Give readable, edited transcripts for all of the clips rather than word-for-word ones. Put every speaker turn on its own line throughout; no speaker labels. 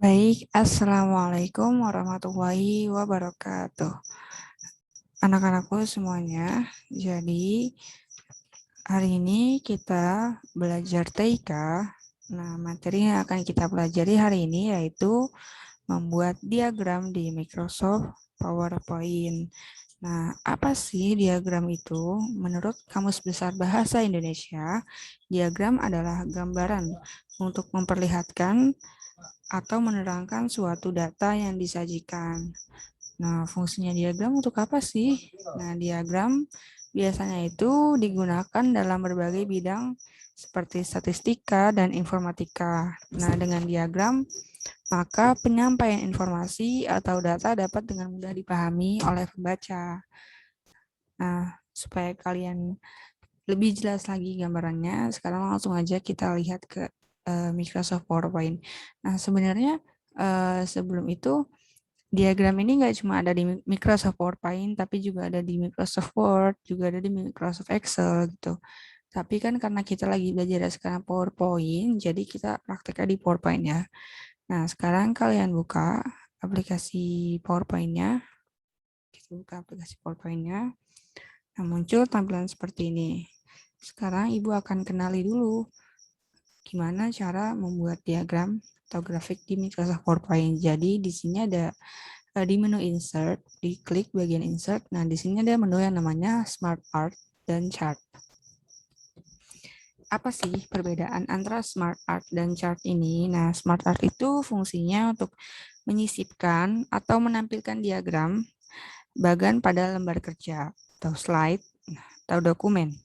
Baik, Assalamualaikum warahmatullahi wabarakatuh. Anak-anakku semuanya, jadi hari ini kita belajar TIK. Nah, materi yang akan kita pelajari hari ini yaitu membuat diagram di Microsoft PowerPoint. Nah, apa sih diagram itu? Menurut Kamus Besar Bahasa Indonesia, diagram adalah gambaran untuk memperlihatkan atau menerangkan suatu data yang disajikan. Nah, fungsinya diagram untuk apa sih? Nah, diagram biasanya itu digunakan dalam berbagai bidang seperti statistika dan informatika. Nah, dengan diagram, maka penyampaian informasi atau data dapat dengan mudah dipahami oleh pembaca. Nah, supaya kalian lebih jelas lagi gambarannya, sekarang langsung aja kita lihat ke Microsoft PowerPoint. Nah, sebenarnya sebelum itu diagram ini nggak cuma ada di Microsoft PowerPoint, tapi juga ada di Microsoft Word, juga ada di Microsoft Excel gitu. Tapi kan karena kita lagi belajar sekarang PowerPoint, jadi kita prakteknya di PowerPoint ya. Nah, sekarang kalian buka aplikasi PowerPoint-nya. Kita buka aplikasi PowerPoint-nya. Nah, muncul tampilan seperti ini. Sekarang Ibu akan kenali dulu gimana cara membuat diagram atau grafik di Microsoft PowerPoint. Jadi di sini ada di menu insert, diklik bagian insert. Nah, di sini ada menu yang namanya Smart Art dan Chart. Apa sih perbedaan antara Smart Art dan Chart ini? Nah, Smart Art itu fungsinya untuk menyisipkan atau menampilkan diagram bagan pada lembar kerja atau slide atau dokumen.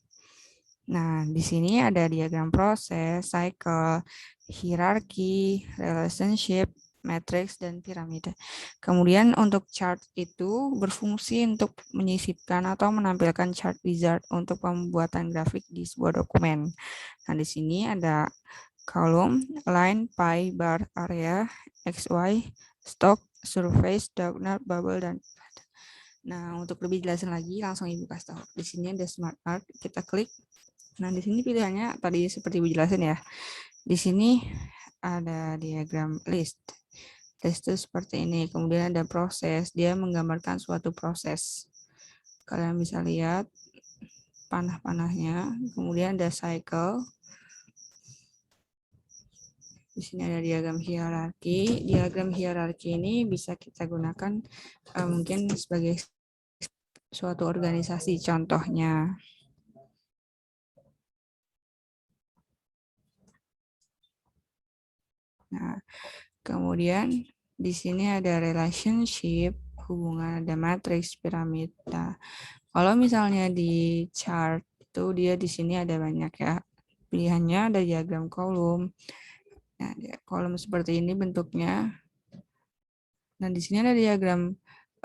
Nah, di sini ada diagram proses, cycle, hierarki, relationship, matrix, dan piramida. Kemudian untuk chart itu berfungsi untuk menyisipkan atau menampilkan chart wizard untuk pembuatan grafik di sebuah dokumen. Nah, di sini ada kolom, line, pie, bar, area, XY, stock, surface, donut, bubble, dan nah, untuk lebih jelasin lagi, langsung Ibu kasih tahu. Di sini ada Smart Art, kita klik. Nah, di sini pilihannya tadi seperti Ibu jelasin ya. Di sini ada diagram list. List itu seperti ini. Kemudian ada proses, dia menggambarkan suatu proses. Kalian bisa lihat panah-panahnya. Kemudian ada cycle. Di sini ada diagram hierarki. Diagram hierarki ini bisa kita gunakan mungkin sebagai suatu organisasi. Contohnya, nah, kemudian di sini ada relationship, hubungan, ada matriks, piramid. Nah, kalau misalnya di chart itu dia di sini ada banyak ya. Pilihannya ada diagram kolom. Nah, kolom seperti ini bentuknya. Nah, di sini ada diagram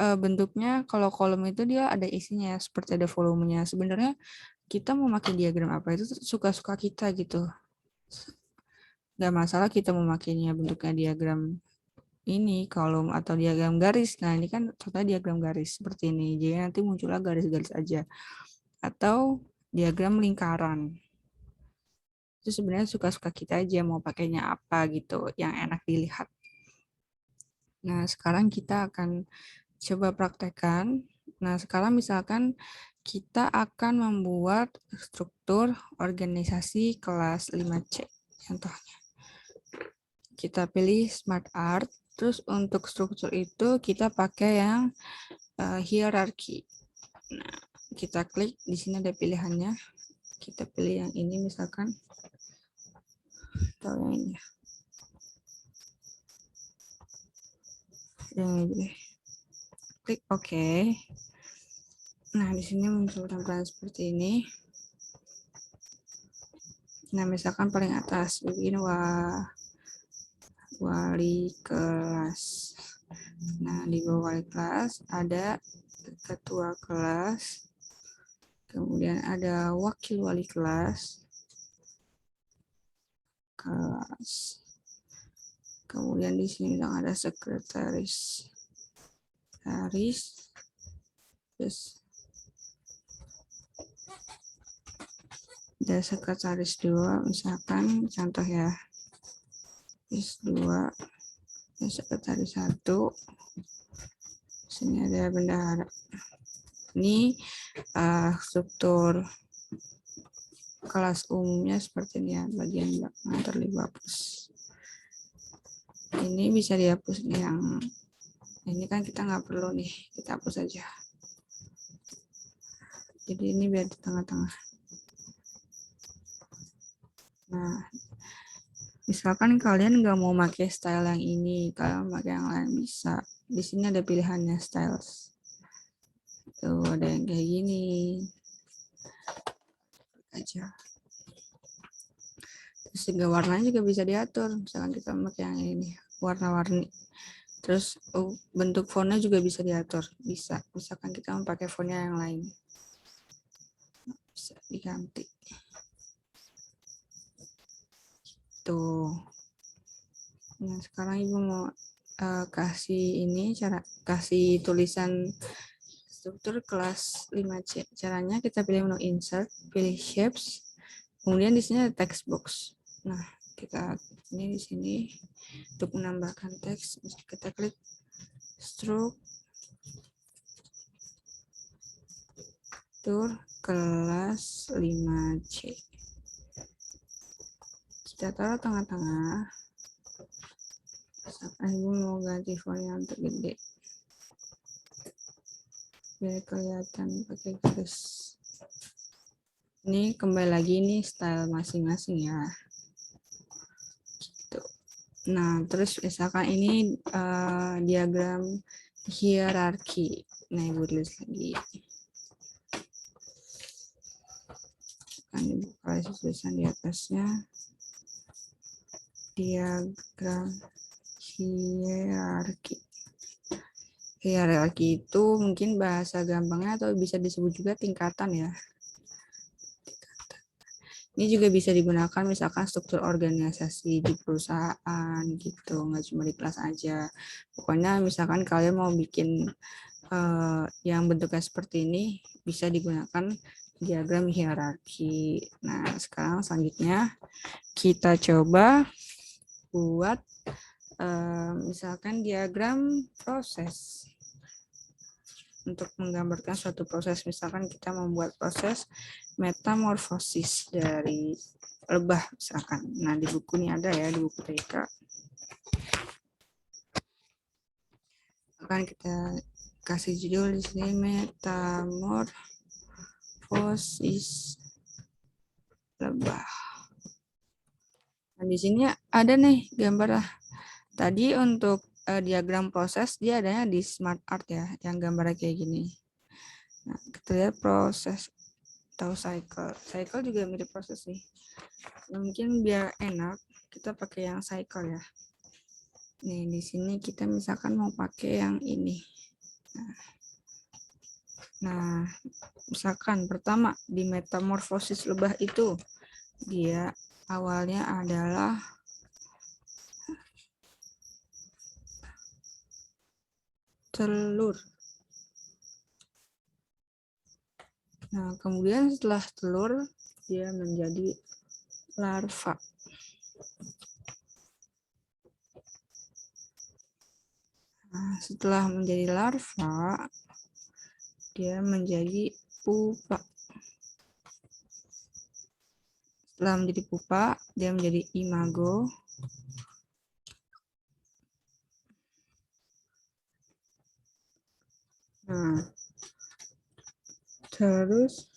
bentuknya. Kalau kolom itu dia ada isinya seperti ada volumenya. Sebenarnya kita mau pakai diagram apa itu suka-suka kita gitu. Nggak masalah kita memakainya bentuknya diagram ini kolom atau diagram garis. Nah, ini kan contohnya diagram garis seperti ini. Jadi nanti muncullah garis-garis aja. Atau diagram lingkaran. Itu sebenarnya suka-suka kita aja mau pakainya apa gitu yang enak dilihat. Nah, sekarang kita akan coba praktekkan. Nah, sekarang misalkan kita akan membuat struktur organisasi kelas 5C. Contohnya, kita pilih Smart Art. Terus untuk struktur itu kita pakai yang hierarki. Nah, kita klik di sini ada pilihannya. Kita pilih yang ini misalkan atau yang ini. Yang ini. Klik OK. Nah, di sini muncul tampilan seperti ini. Nah, misalkan paling atas begini wali kelas. Nah, di bawah wali kelas ada ketua kelas. Kemudian ada wakil wali kelas. Kemudian di sini ada sekretaris. Terus ada sekretaris 2 misalkan contoh ya. S2 Sekretaris 1. Sini ada bendahara. Ini struktur kelas umumnya seperti ini ya, bagian belakang terlibat hapus. Ini bisa dihapus nih, yang ini kan kita nggak perlu nih, kita hapus aja. Jadi ini biar di tengah-tengah. Nah, misalkan kalian nggak mau pakai style yang ini, kalian pakai yang lain bisa. Di sini ada pilihannya styles. Tuh ada yang kayak gini. Aja. Terus juga warnanya juga bisa diatur. Misalkan kita pakai yang ini, warna-warni. Terus bentuk fontnya juga bisa diatur. Bisa. Misalkan kita mau pakai fontnya yang lain, bisa diganti. Tuh. Nah, sekarang Ibu mau kasih ini, cara kasih tulisan struktur kelas 5C. Caranya kita pilih menu insert, pilih shapes, kemudian di sini ada text box. Nah, kita ini di sini untuk menambahkan teks, kita klik struktur kelas 5C. Kita taruh tengah-tengah. Ibu mau ganti font yang tergede biar kelihatan pakai garis. Ini kembali lagi nih style masing-masing ya. Gitu. Nah, terus misalkan ini diagram hierarki. Nah, Ibu tulis lagi. Kan Ibu kasih tulisan di atasnya. Diagram hierarki. Hierarki itu mungkin bahasa gampangnya atau bisa disebut juga tingkatan ya. Ini juga bisa digunakan misalkan struktur organisasi di perusahaan gitu, nggak cuma di kelas aja. Pokoknya misalkan kalian mau bikin yang bentuknya seperti ini, bisa digunakan diagram hierarki. Nah, sekarang selanjutnya kita coba buat misalkan diagram proses. Untuk menggambarkan suatu proses, misalkan kita membuat proses metamorfosis dari lebah misalkan. Nah, di buku ini ada ya, di buku TK. Akan kita kasih judul di sini metamorfosis lebah. Nah, di sini ada nih gambar lah. Tadi untuk diagram proses dia adanya di Smart Art ya, yang gambarnya kayak gini. Nah, kita lihat proses atau cycle. Cycle juga mirip proses nih. Nah, mungkin biar enak kita pakai yang cycle ya. Nih, di sini kita misalkan mau pakai yang ini. Nah, misalkan pertama di metamorfosis lebah itu dia awalnya adalah telur. Nah, kemudian setelah telur dia menjadi larva. Nah, setelah menjadi larva dia menjadi pupa. Setelah menjadi pupa, dia menjadi imago. Nah, terus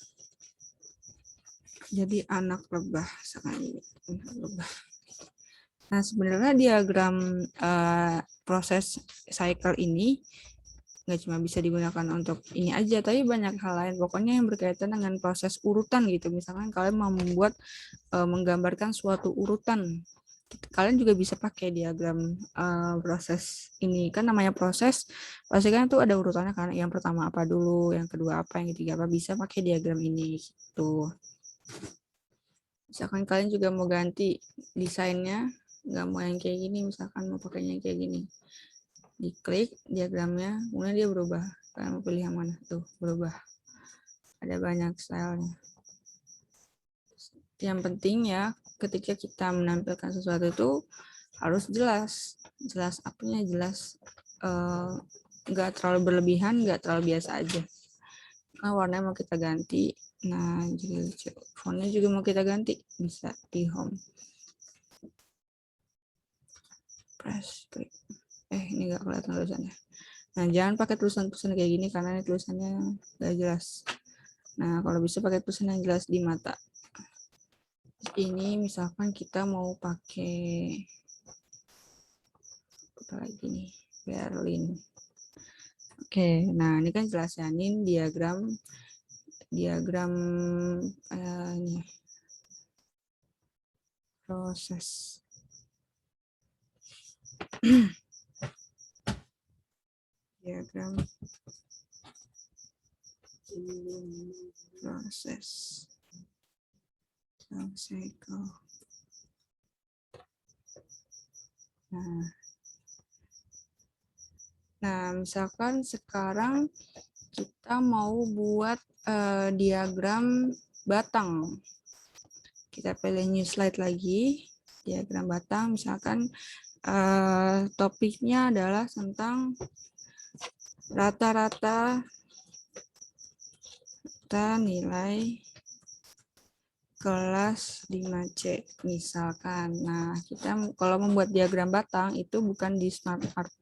jadi anak lebah sekali. Nah, sebenarnya diagram proses cycle ini nggak cuma bisa digunakan untuk ini aja, tapi banyak hal lain. Pokoknya yang berkaitan dengan proses urutan gitu. Misalkan kalian mau membuat menggambarkan suatu urutan, kalian juga bisa pakai diagram proses ini. Kan namanya proses, pasti kan itu ada urutannya kan. Yang pertama apa dulu, yang kedua apa, yang ketiga apa, bisa pakai diagram ini gitu. Misalkan kalian juga mau ganti desainnya, nggak mau yang kayak gini, misalkan mau pakainya yang kayak gini. Diklik diagramnya, kemudian dia berubah. Kalian mau pilih yang mana? Tuh, berubah. Ada banyak stylenya. Yang penting ya, ketika kita menampilkan sesuatu itu harus jelas. Jelas apanya? Jelas nggak terlalu berlebihan, nggak terlalu biasa aja. Nah, warnanya mau kita ganti. Nah, juga fontnya juga mau kita ganti, bisa di home. Press klik. Ini nggak kelihatan tulisannya. Nah, jangan pakai tulisan-tulisan kayak gini karena ini tulisannya nggak jelas. Nah, kalau bisa pakai tulisan yang jelas di mata. Ini misalkan kita mau pakai apa lagi nih? Berlin. Oke, nah ini kan jelas ya, ini diagram ini proses. Diagram proses cycle. Nah, misalkan sekarang kita mau buat diagram batang. Kita pilih new slide lagi, diagram batang. Misalkan topiknya adalah tentang rata-rata nilai kelas 5C misalkan. Nah, kita kalau membuat diagram batang itu bukan di Smart Art,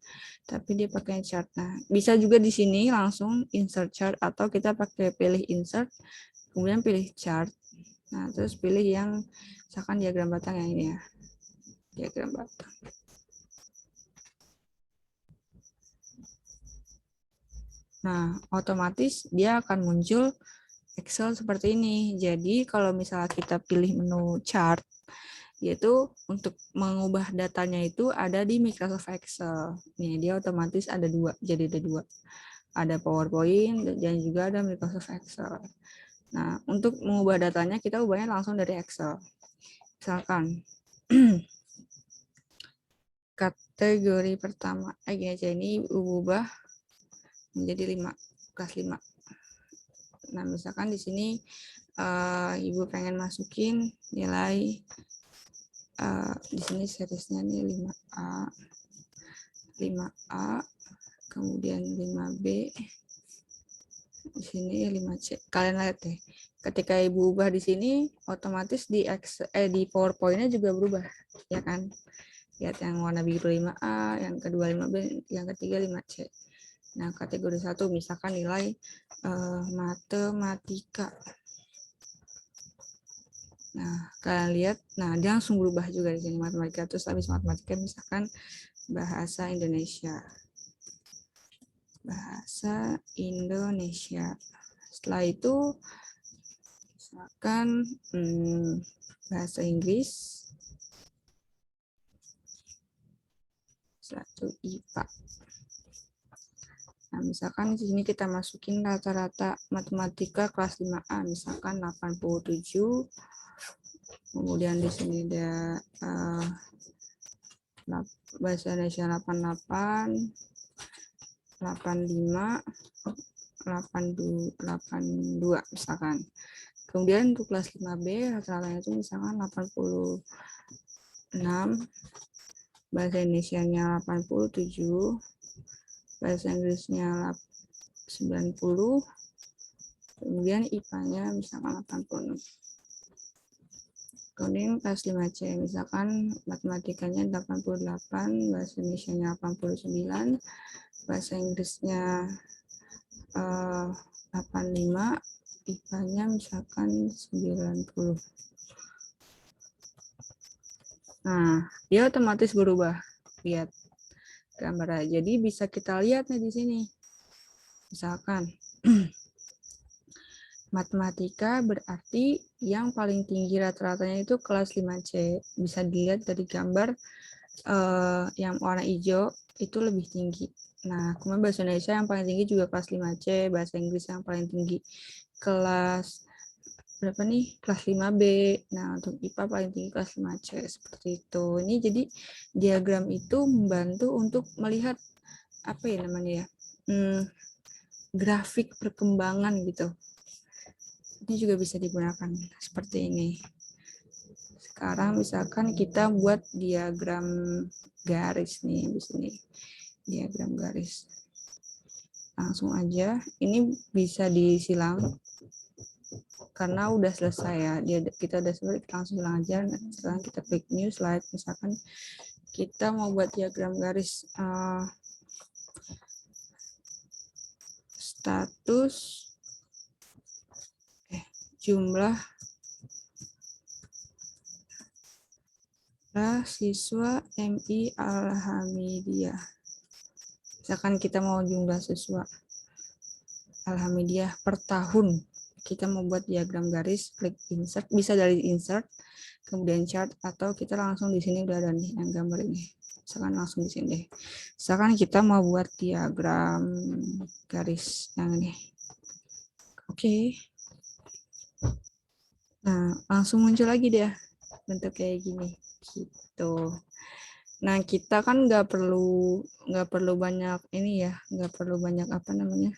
tapi dia pakai chart. Nah, bisa juga di sini langsung insert chart atau kita pakai pilih insert, kemudian pilih chart. Nah, terus pilih yang misalkan diagram batang yang ini ya. Diagram batang. Nah, otomatis dia akan muncul Excel seperti ini. Jadi kalau misalnya kita pilih menu chart, yaitu untuk mengubah datanya itu ada di Microsoft Excel. Nih, dia otomatis ada dua, jadi ada dua. Ada PowerPoint dan juga ada Microsoft Excel. Nah, untuk mengubah datanya kita ubahnya langsung dari Excel. Misalkan kategori pertama, gini aja, ini ubah menjadi 5, kelas 5. Nah, misalkan di sini Ibu pengen masukin nilai di sini seriesnya nih 5A, 5A, kemudian 5B, di sini 5C. Kalian lihat deh, ketika Ibu ubah di sini, otomatis di PowerPoint-nya juga berubah, ya kan? Lihat yang warna biru 5A, yang kedua 5B, yang ketiga 5C. Nah, kategori 1 misalkan nilai matematika. Nah, kalian lihat, nah dia langsung berubah juga di sini matematika. Terus habis matematika misalkan bahasa Indonesia. Bahasa Indonesia. Setelah itu misalkan bahasa Inggris. Satu IPA. Nah, misalkan di sini kita masukin rata-rata matematika kelas 5A, misalkan 87. Kemudian di sini ada bahasa Indonesia 88, 85, 82 misalkan. Kemudian untuk kelas 5B rata-ratanya itu misalkan 86, bahasa Indonesianya 87, bahasa Inggrisnya 90, kemudian IPA-nya misalkan 86. Kemudian kelas 5C, misalkan matematikanya 88, bahasa Indonesianya 89, bahasa Inggrisnya 85, IPA-nya misalkan 90. Nah, dia otomatis berubah. Lihat gambarnya. Jadi bisa kita lihat nih di sini. Misalkan matematika berarti yang paling tinggi rata-ratanya itu kelas 5C. Bisa dilihat dari gambar yang warna hijau itu lebih tinggi. Nah, kemudian bahasa Indonesia yang paling tinggi juga kelas 5C, bahasa Inggris yang paling tinggi kelas berapa nih? Kelas 5B. Nah, untuk IPA paling tinggi kelas 5C, seperti itu. Ini jadi diagram itu membantu untuk melihat apa ya namanya ya? Grafik perkembangan gitu. Ini juga bisa digunakan seperti ini. sekarang misalkan kita buat diagram garis nih di sini. Diagram garis. Langsung aja. Ini bisa disilang karena udah selesai ya. Kita udah selesai, langsung silang aja. Sekarang kita klik new slide. Misalkan kita mau buat diagram garis status jumlah siswa MI Alhamidiyah. Misalkan kita mau jumlah siswa Alhamidiyah per tahun. Kita mau buat diagram garis, klik insert, bisa dari insert, kemudian chart, atau kita langsung di sini udah ada nih yang gambar ini. Misalkan langsung di sini deh. Misalkan kita mau buat diagram garis yang ini. Oke. Nah, langsung muncul lagi deh bentuk kayak gini. Gitu. Nah, kita kan nggak perlu banyak ini ya, nggak perlu banyak apa namanya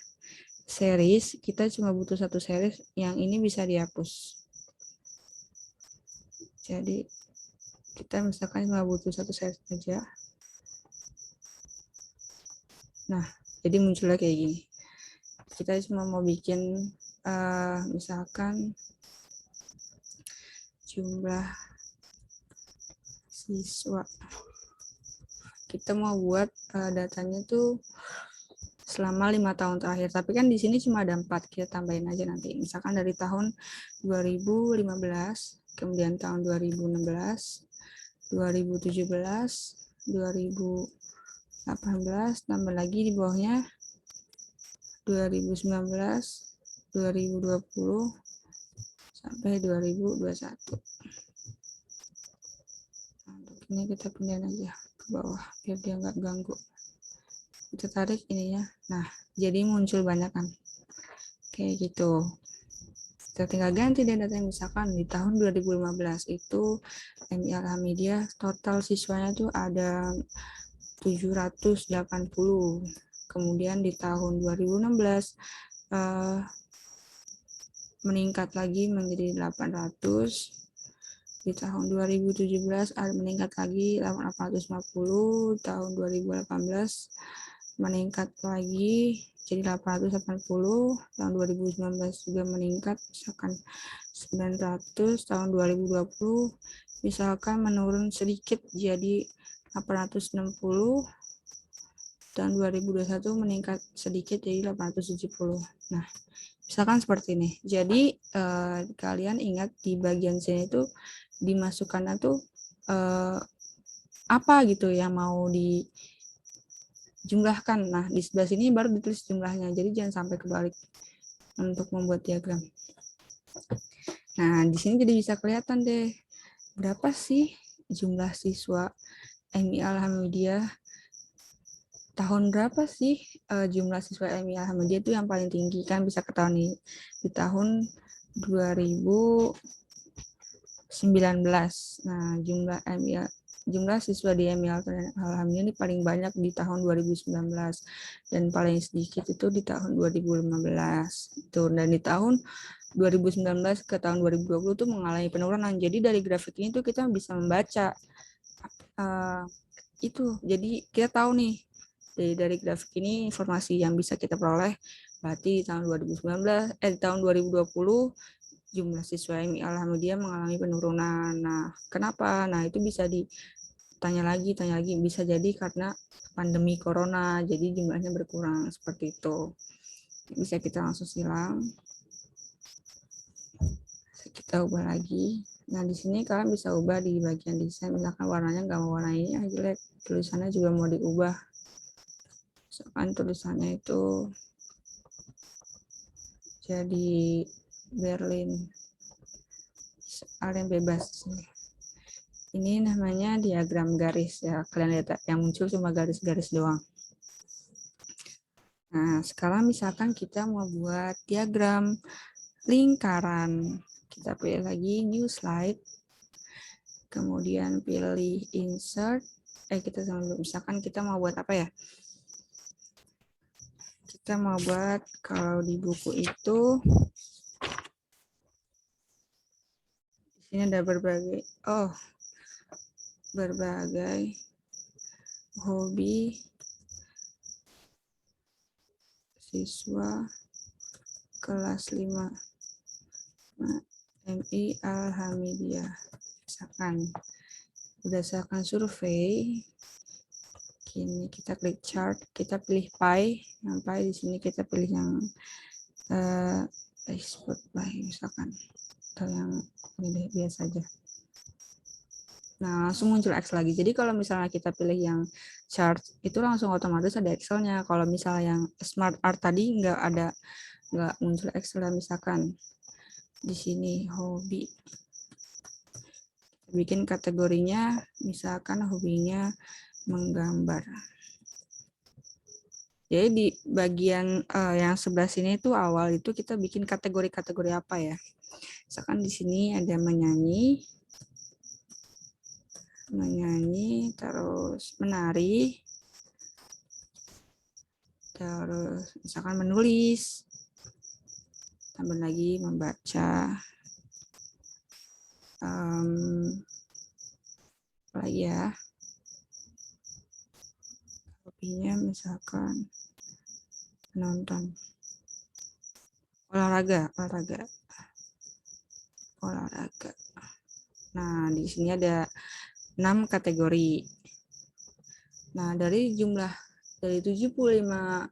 series. Kita cuma butuh satu series, yang ini bisa dihapus. Jadi kita misalkan cuma butuh satu series aja. Nah, jadi munculnya kayak gini. Kita cuma mau bikin misalkan jumlah siswa. Kita mau buat datanya tuh selama 5 tahun terakhir. Tapi kan di sini cuma ada 4, kita tambahin aja nanti. Misalkan dari tahun 2015, kemudian tahun 2016, 2017, 2018, tambah lagi di bawahnya 2019, 2020, sampai 2021. Nah, untuk ini kita pindahin aja ke bawah biar dia nggak ganggu. Kita tarik ininya. Nah, jadi muncul banyak kan. Kayak gitu. Kita tinggal ganti deh datanya. Misalkan di tahun 2015 itu MI Alhamidiyah total siswanya tuh ada 780. Kemudian di tahun 2016 meningkat lagi menjadi 800. Di tahun 2017 meningkat lagi 850. Tahun 2018 meningkat lagi jadi 880. Tahun 2019 juga meningkat misalkan 900. Tahun 2020 misalkan menurun sedikit jadi 860. Tahun 2021 meningkat sedikit jadi 870. Nah, misalkan seperti ini. Jadi kalian ingat di bagian sini itu dimasukkannya tuh apa gitu yang mau dijumlahkan. Nah, di sebelah sini baru ditulis jumlahnya. Jadi jangan sampai kebalik untuk membuat diagram. Nah, di sini jadi bisa kelihatan deh berapa sih jumlah siswa MI Alhamidiyah. Tahun berapa sih jumlah siswa MI Alhamidiyah itu yang paling tinggi, kan bisa ketahuan nih di tahun 2019. Nah, jumlah siswa di MI Alhamidiyah ini paling banyak di tahun 2019 dan paling sedikit itu di tahun 2015. Tuh, dan di tahun 2019 ke tahun 2020 itu mengalami penurunan. Jadi dari grafik ini tuh kita bisa membaca itu. Jadi kita tahu nih dari grafik ini informasi yang bisa kita peroleh, berarti di tahun 2019 di tahun 2020 jumlah siswa MI Alhamidiyah mengalami penurunan. Nah, kenapa? Nah, itu bisa tanya lagi, bisa jadi karena pandemi corona, jadi jumlahnya berkurang seperti itu. Bisa kita langsung silang. Kita ubah lagi. Nah, di sini kalian bisa ubah di bagian desain, misalkan warnanya nggak mau warna ini, jelek, tulisannya juga mau diubah. Misalkan tulisannya itu jadi Berlin, kalian bebas. Ini namanya diagram garis ya, kalian lihat yang muncul cuma garis-garis doang. Nah, sekarang misalkan kita mau buat diagram lingkaran, kita pilih lagi new slide, kemudian pilih insert. Misalkan kita mau buat apa ya? Kita mau buat, kalau di buku itu di Ini ada berbagai hobi siswa kelas 5 MI Alhamidiyah. Misalkan berdasarkan survei, kini kita klik chart, kita pilih pie. Yang pie di sini kita pilih yang export by misalkan, atau yang ini biasa aja. Nah, langsung muncul X lagi. Jadi kalau misalnya kita pilih yang chart, itu langsung otomatis ada Excel-nya. Kalau misalnya yang Smart Art tadi nggak muncul Excel. Misalkan di sini hobi, bikin kategorinya, misalkan hobinya menggambar. Jadi di bagian yang sebelah sini itu awal itu kita bikin kategori-kategori apa ya. Misalkan di sini ada menyanyi, terus menari, terus misalkan menulis, tambah lagi membaca, apa lagi ya, hobinya misalkan menonton, olahraga. Nah, di sini ada 6 kategori. Nah, dari 75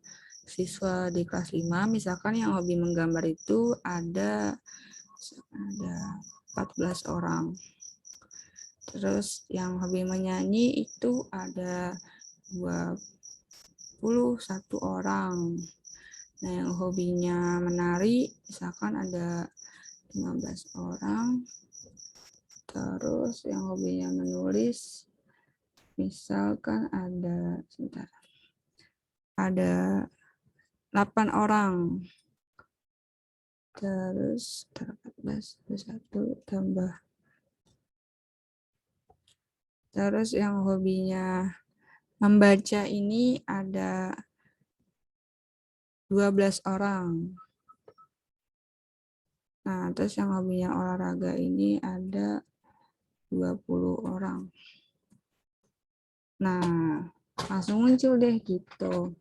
siswa di kelas 5, misalkan yang hobi menggambar itu ada 14 orang. Terus yang hobi menyanyi itu ada 21 orang. Nah, yang hobinya menari misalkan ada 15 orang. Terus yang hobinya menulis misalkan ada 8 orang. Terus 14 21 tambah. Terus yang hobinya membaca ini ada 12 orang. Nah, terus yang hobinya olahraga ini ada 20 orang. Nah, langsung muncul deh gitu.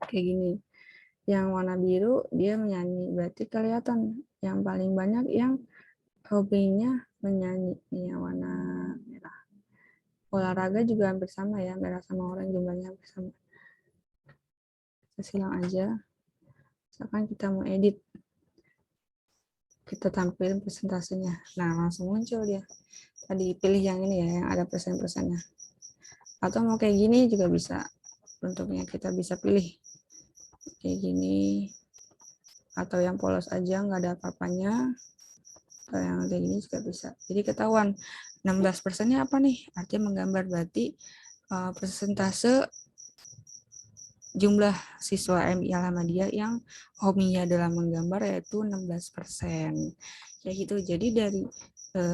Kayak gini. Yang warna biru dia menyanyi, berarti kelihatan yang paling banyak yang hobinya menyanyi. Ini yang warna merah. Olahraga juga hampir sama ya, merah sama oranye jumlahnya hampir sama. Kita silang aja. Misalkan kita mau edit, kita tampilin presentasenya. Nah, langsung muncul dia. Tadi pilih yang ini ya, yang ada persen-persennya. Atau mau kayak gini juga bisa. Bentuknya kita bisa pilih. Kayak gini. Atau yang polos aja, nggak ada apa-apanya. Atau yang kayak gini juga bisa. Jadi ketahuan 16%-nya apa nih? Artinya menggambar, berarti persentase jumlah siswa MI Alhamidiyah yang hobinya dalam menggambar yaitu 16%. Kayak gitu. Jadi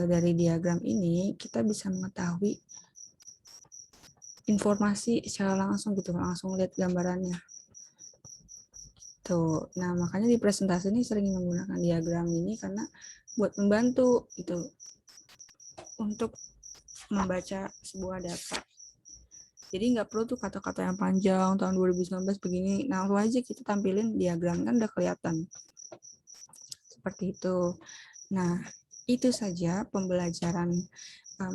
dari diagram ini kita bisa mengetahui informasi secara langsung gitu, langsung lihat gambarannya. Tuh. Nah, makanya di presentasi ini sering menggunakan diagram ini karena buat membantu gitu untuk membaca sebuah data. Jadi nggak perlu tuh kata-kata yang panjang tahun 2019 begini. Nah, langsung aja kita tampilin diagram kan udah kelihatan. Seperti itu. Nah, itu saja pembelajaran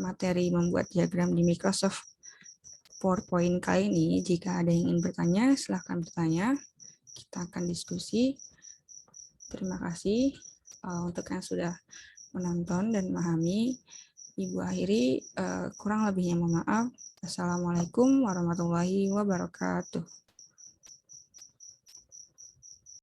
materi membuat diagram di Microsoft PowerPoint kali ini. Jika ada yang ingin bertanya, silahkan bertanya. Kita akan diskusi. Terima kasih untuk yang sudah menonton dan memahami. Ibu akhiri, kurang lebihnya mohon maaf. Assalamualaikum warahmatullahi wabarakatuh.